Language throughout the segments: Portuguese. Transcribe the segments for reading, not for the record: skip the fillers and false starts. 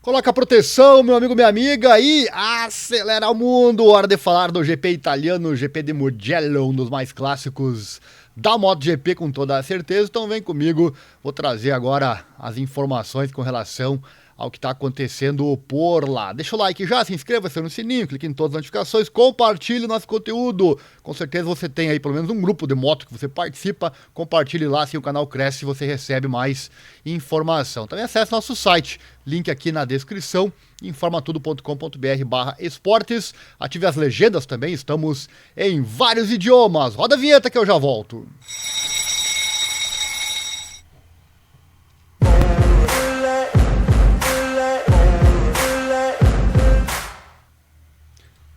Coloca a proteção, meu amigo, minha amiga, e acelera o mundo. Hora de falar do GP italiano, GP de Mugello, um dos mais clássicos da MotoGP, com toda a certeza. Então vem comigo, vou trazer agora as informações com relação ao que está acontecendo por lá. Deixa o like já, se inscreva-se no sininho, clique em todas as notificações, compartilhe o nosso conteúdo. Com certeza você tem aí pelo menos um grupo de moto que você participa, compartilhe lá, assim o canal cresce e você recebe mais informação. Também acesse nosso site, link aqui na descrição, informatudo.com.br/esportes. Ative as legendas também, estamos em vários idiomas. Roda a vinheta que eu já volto.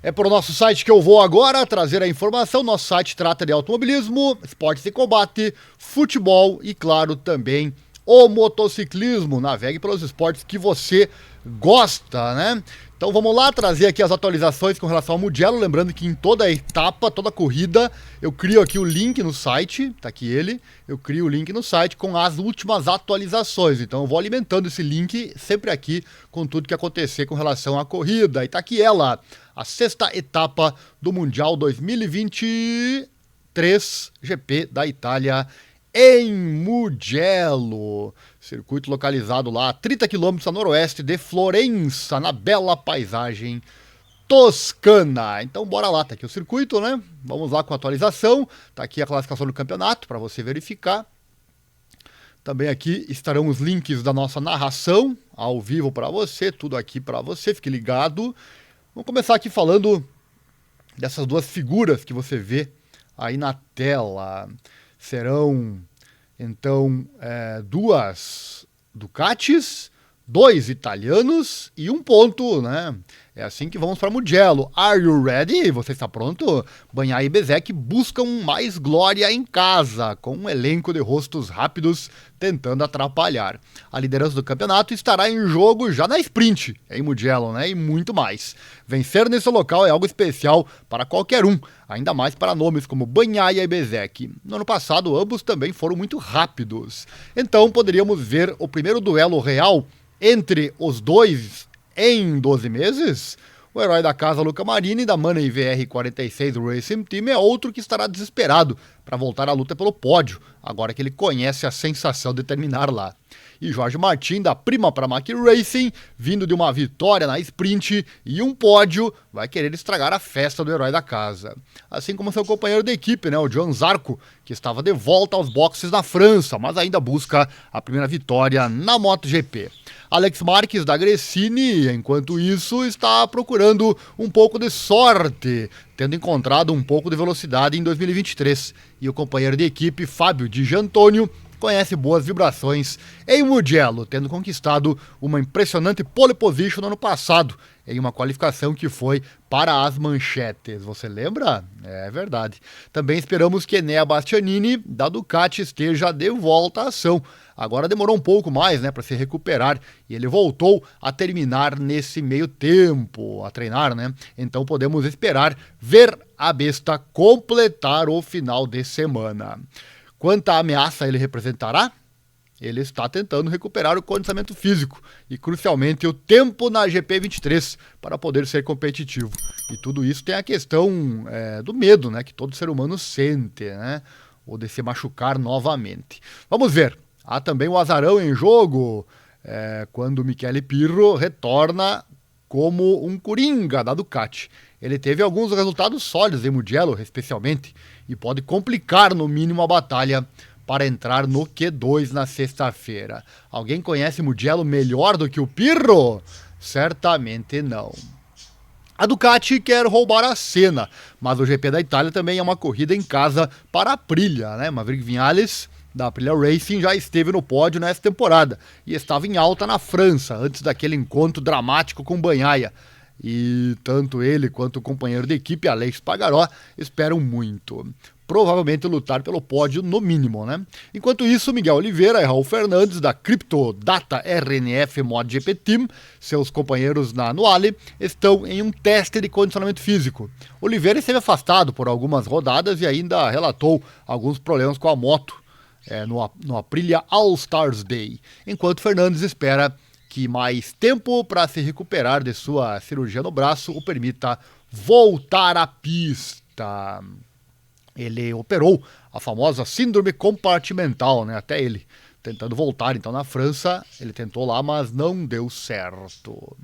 É por nosso site que eu vou agora trazer a informação. Nosso site trata de automobilismo, esportes de combate, futebol e, claro, também o motociclismo. Navegue pelos esportes que você gosta, né? Então vamos lá trazer aqui as atualizações com relação ao Mugello. Lembrando que em toda etapa, toda corrida, eu crio aqui o link no site, tá aqui ele, eu crio o link no site com as últimas atualizações. Então eu vou alimentando esse link sempre aqui com tudo que acontecer com relação à corrida. E tá aqui ela, a sexta etapa do Mundial 2023 GP da Itália em Mugello. Circuito localizado lá a 30 km a noroeste de Florença, na bela paisagem toscana. Então bora lá, tá aqui o circuito, né? Vamos lá com a atualização. Tá aqui a classificação do campeonato para você verificar. Também aqui estarão os links da nossa narração ao vivo para você, tudo aqui para você, fique ligado. Vamos começar aqui falando dessas duas figuras que você vê aí na tela. Serão, então, duas Ducatis, 2 italianos e 1 ponto, né? É assim que vamos para Mugello. Are you ready? Você está pronto? Bagnaia e Bezzecchi buscam mais glória em casa, com um elenco de rostos rápidos tentando atrapalhar. A liderança do campeonato estará em jogo já na sprint, em Mugello, né? E muito mais. Vencer nesse local é algo especial para qualquer um, ainda mais para nomes como Bagnaia e Bezzecchi. No ano passado, ambos também foram muito rápidos. Então, poderíamos ver o primeiro duelo real entre os dois em 12 meses? O herói da casa Luca Marini, da Money VR46 Racing Team, é outro que estará desesperado para voltar à luta pelo pódio, agora que ele conhece a sensação de terminar lá. E Jorge Martin, da Prima Pramac Racing, vindo de uma vitória na sprint e um pódio, vai querer estragar a festa do herói da casa. Assim como seu companheiro de equipe, né, o Joan Zarco, que estava de volta aos boxes na França, mas ainda busca a primeira vitória na MotoGP. Alex Marques, da Gresini, enquanto isso, está procurando um pouco de sorte, tendo encontrado um pouco de velocidade em 2023. E o companheiro de equipe, Fábio Di Giannantonio, conhece boas vibrações em Mugello, tendo conquistado uma impressionante pole position no ano passado, em uma qualificação que foi para as manchetes. Você lembra? É verdade. Também esperamos que Enea Bastianini, da Ducati, esteja de volta à ação. Agora demorou um pouco mais, né, para se recuperar, e ele voltou a terminar nesse meio tempo, a treinar, né? Então podemos esperar ver a besta completar o final de semana. Quanta ameaça ele representará? Ele está tentando recuperar o condicionamento físico e, crucialmente, o tempo na GP23 para poder ser competitivo. E tudo isso tem a questão do medo, né, que todo ser humano sente, né, ou de se machucar novamente. Vamos ver. Há também o azarão em jogo, quando o Michele Pirro retorna como um coringa da Ducati. Ele teve alguns resultados sólidos em Mugello, especialmente, e pode complicar no mínimo a batalha para entrar no Q2 na sexta-feira. Alguém conhece Mugello melhor do que o Pirro? Certamente não. A Ducati quer roubar a cena, mas o GP da Itália também é uma corrida em casa para a Aprilia, né? Maverick Viñales, da Aprilia Racing, já esteve no pódio nessa temporada e estava em alta na França, antes daquele encontro dramático com Bagnaia. E tanto ele quanto o companheiro de equipe, Alex Pagaró, esperam muito. Provavelmente lutar pelo pódio no mínimo, né? Enquanto isso, Miguel Oliveira e Raul Fernandes, da Crypto Data RNF MotoGP Team, seus companheiros na Anuale, estão em um teste de condicionamento físico. Oliveira esteve afastado por algumas rodadas e ainda relatou alguns problemas com a moto no Aprilia All Stars Day, enquanto Fernandes espera que mais tempo para se recuperar de sua cirurgia no braço o permita voltar à pista. Ele operou a famosa síndrome compartimental, né? Até ele tentando voltar, então, na França. Ele tentou lá, mas não deu certo.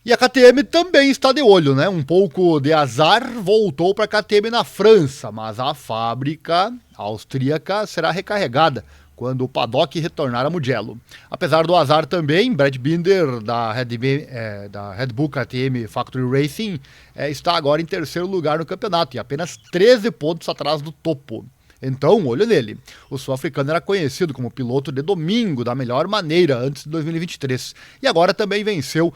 E a KTM também está de olho, né? Um pouco de azar voltou para a KTM na França, mas a fábrica austríaca será recarregada quando o paddock retornar a Mugello. Apesar do azar também, Brad Binder, da Red Bull KTM Factory Racing, está agora em terceiro lugar no campeonato e apenas 13 pontos atrás do topo. Então, olho nele. O sul-africano era conhecido como piloto de domingo da melhor maneira antes de 2023. E agora também venceu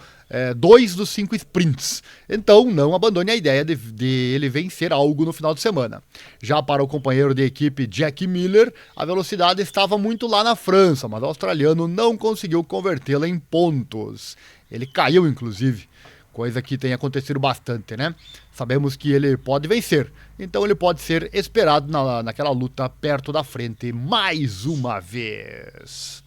2 dos 5 sprints. Então, não abandone a ideia de ele vencer algo no final de semana. Já para o companheiro de equipe Jack Miller, a velocidade estava muito lá na França, mas o australiano não conseguiu convertê-la em pontos. Ele caiu, inclusive. Coisa que tem acontecido bastante, né? Sabemos que ele pode vencer, então ele pode ser esperado naquela luta perto da frente mais uma vez.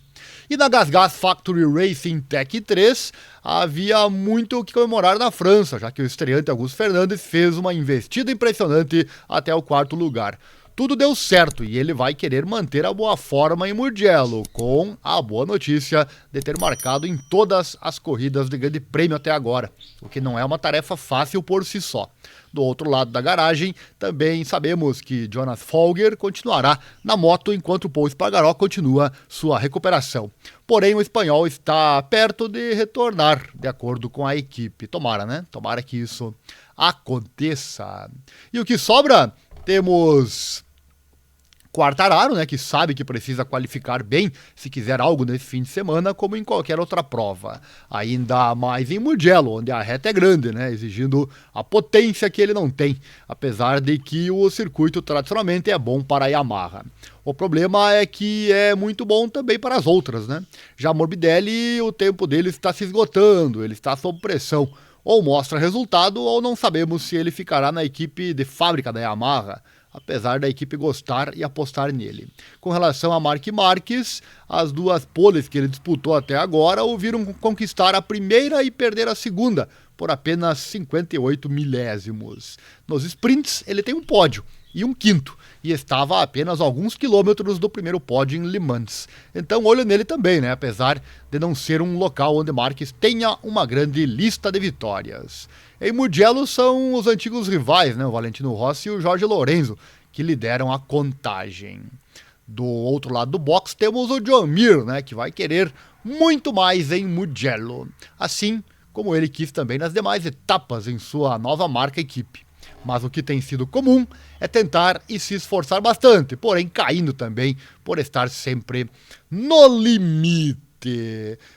E na GasGas Factory Racing Tech 3, havia muito o que comemorar na França, já que o estreante Augusto Fernandes fez uma investida impressionante até o 4º lugar. Tudo deu certo e ele vai querer manter a boa forma em Mugello, com a boa notícia de ter marcado em todas as corridas de grande prêmio até agora, o que não é uma tarefa fácil por si só. Do outro lado da garagem, também sabemos que Jonas Folger continuará na moto enquanto Paul Espargaró continua sua recuperação. Porém, o espanhol está perto de retornar, de acordo com a equipe. Tomara, né? Tomara que isso aconteça. E o que sobra? Temos Quartararo, né, que sabe que precisa qualificar bem se quiser algo nesse fim de semana, como em qualquer outra prova. Ainda mais em Mugello, onde a reta é grande, né, exigindo a potência que ele não tem, apesar de que o circuito tradicionalmente é bom para a Yamaha. O problema é que é muito bom também para as outras, né? Já Morbidelli, o tempo dele está se esgotando, ele está sob pressão. Ou mostra resultado, ou não sabemos se ele ficará na equipe de fábrica da Yamaha, apesar da equipe gostar e apostar nele. Com relação a Marc Marques, as 2 poles que ele disputou até agora o viram conquistar a primeira e perder a segunda, por apenas 58 milésimos. Nos sprints, ele tem um pódio e um 5º, e estava a apenas alguns quilômetros do primeiro pódio em Le Mans. Então olho nele também, né? Apesar de não ser um local onde Marques tenha uma grande lista de vitórias. Em Mugello são os antigos rivais, né? O Valentino Rossi e o Jorge Lorenzo, que lideram a contagem. Do outro lado do box temos o John Mir, né? Que vai querer muito mais em Mugello. Assim como ele quis também nas demais etapas em sua nova marca equipe. Mas o que tem sido comum é tentar e se esforçar bastante, porém caindo também por estar sempre no limite.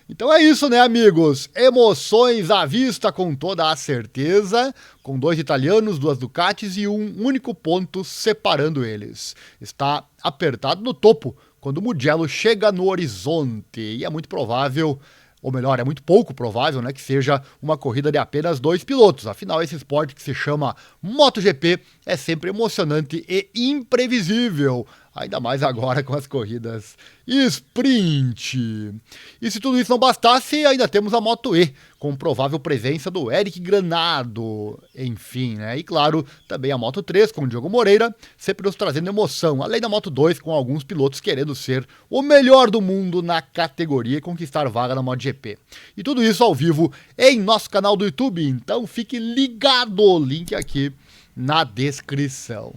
Então é isso, né, amigos? Emoções à vista com toda a certeza, com 2 italianos, 2 Ducatis e um único ponto separando eles. Está apertado no topo quando o Mugello chega no horizonte e é muito provável, ou melhor, é muito pouco provável, né, que seja uma corrida de apenas 2 pilotos. Afinal, esse esporte que se chama MotoGP é sempre emocionante e imprevisível, ainda mais agora com as corridas sprint. E se tudo isso não bastasse, ainda temos a Moto E, com provável presença do Eric Granado, enfim, né? E claro, também a Moto 3 com o Diogo Moreira, sempre nos trazendo emoção, além da Moto 2 com alguns pilotos querendo ser o melhor do mundo na categoria e conquistar vaga na MotoGP. E tudo isso ao vivo em nosso canal do YouTube, então fique ligado, link aqui na descrição.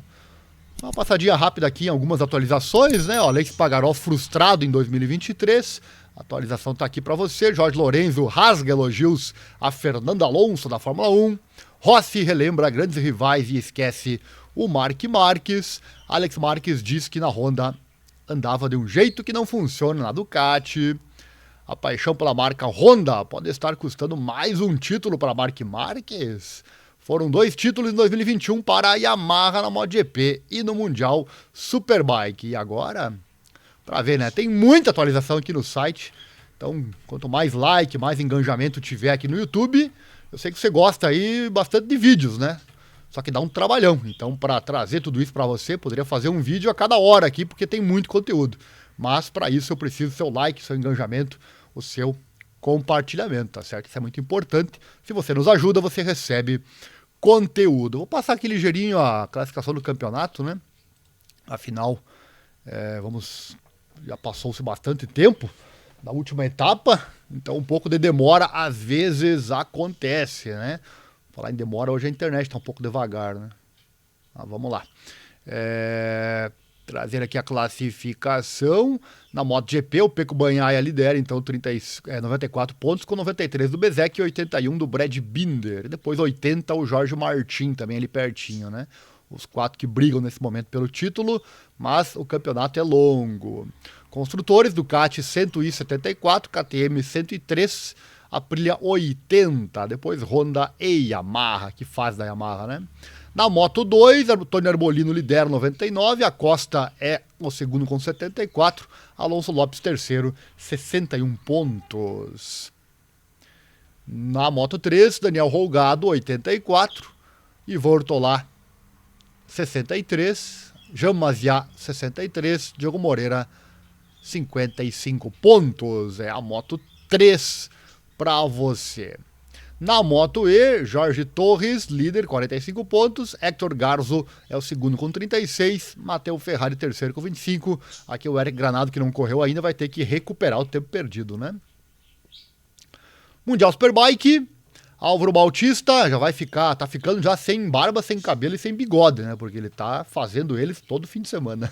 Uma passadinha rápida aqui em algumas atualizações, né? Alex Espargaró frustrado em 2023. A atualização tá aqui para você. Jorge Lorenzo rasga elogios a Fernando Alonso da Fórmula 1. Rossi relembra grandes rivais e esquece o Marc Marques. Alex Marques diz que na Honda andava de um jeito que não funciona na Ducati. A paixão pela marca Honda pode estar custando mais um título para Marc Marques. Foram 2 títulos em 2021 para a Yamaha na MotoGP e no Mundial Superbike. E agora, para ver, né? Tem muita atualização aqui no site. Então, quanto mais like, mais engajamento tiver aqui no YouTube, eu sei que você gosta aí bastante de vídeos, né? Só que dá um trabalhão. Então, para trazer tudo isso para você, poderia fazer um vídeo a cada hora aqui, porque tem muito conteúdo. Mas para isso eu preciso do seu like, seu engajamento, o seu compartilhamento, tá certo? Isso é muito importante. Se você nos ajuda, você recebe conteúdo. Vou passar aqui ligeirinho a classificação do campeonato, né? Afinal, já passou-se bastante tempo da última etapa, então um pouco de demora às vezes acontece, né? Falar em demora, hoje a internet está um pouco devagar, né? Vamos lá. Trazer aqui a classificação. Na MotoGP, o Pecco Bagnaia lidera, então 94 pontos, com 93 do Bezzecchi e 81 do Brad Binder. E depois 80 o Jorge Martin, também ali pertinho, né? Os 4 que brigam nesse momento pelo título, mas o campeonato é longo. Construtores, Ducati 174, KTM 103, Aprilia 80, depois Honda e Yamaha, que faz da Yamaha, né? Na Moto 2, Tony Arbolino lidera 99, Acosta é o segundo com 74, Alonso Lopes terceiro, 61 pontos. Na Moto 3, Daniel Rolgado 84, Ivan Ortolá 63, Jean Maziat 63, Diogo Moreira 55 pontos. É a Moto 3 para você. Na Moto E, Jorge Torres, líder, 45 pontos. Héctor Garzo é o segundo com 36. Matteo Ferrari, terceiro com 25. Aqui o Eric Granado, que não correu ainda, vai ter que recuperar o tempo perdido, né? Mundial Superbike, Álvaro Bautista já tá ficando já sem barba, sem cabelo e sem bigode, né? Porque ele tá fazendo eles todo fim de semana.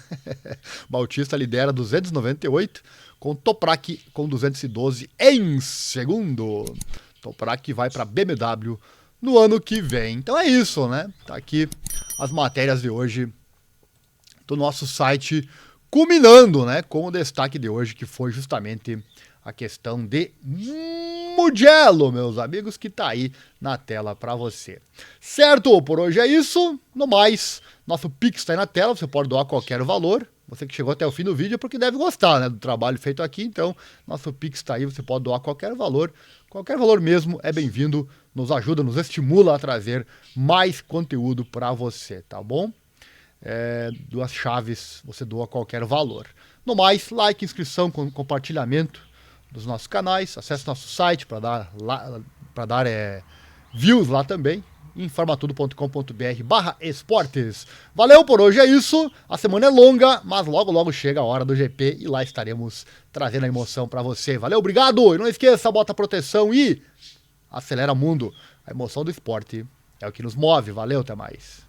Bautista lidera 298, com Toprak com 212 em segundo. Toprak vai para BMW no ano que vem. Então é isso, né? Tá aqui as matérias de hoje do nosso site, culminando, né, com o destaque de hoje, que foi justamente a questão de Mugello, meus amigos, que tá aí na tela para você. Certo? Por hoje é isso. No mais, nosso Pix tá aí na tela, você pode doar qualquer valor. Você que chegou até o fim do vídeo é porque deve gostar, né, do trabalho feito aqui. Então, nosso Pix tá aí, você pode doar qualquer valor. Qualquer valor mesmo é bem-vindo, nos ajuda, nos estimula a trazer mais conteúdo para você, tá bom? Duas chaves, você doa qualquer valor. No mais, like, inscrição, compartilhamento dos nossos canais, acesse nosso site para dar views lá também, informatudo.com.br/esportes. Valeu, por hoje é isso, a semana é longa, mas logo logo chega a hora do GP e lá estaremos trazendo a emoção para você. Valeu, obrigado, e não esqueça, bota proteção e acelera mundo. A emoção do esporte é o que nos move. Valeu, até mais.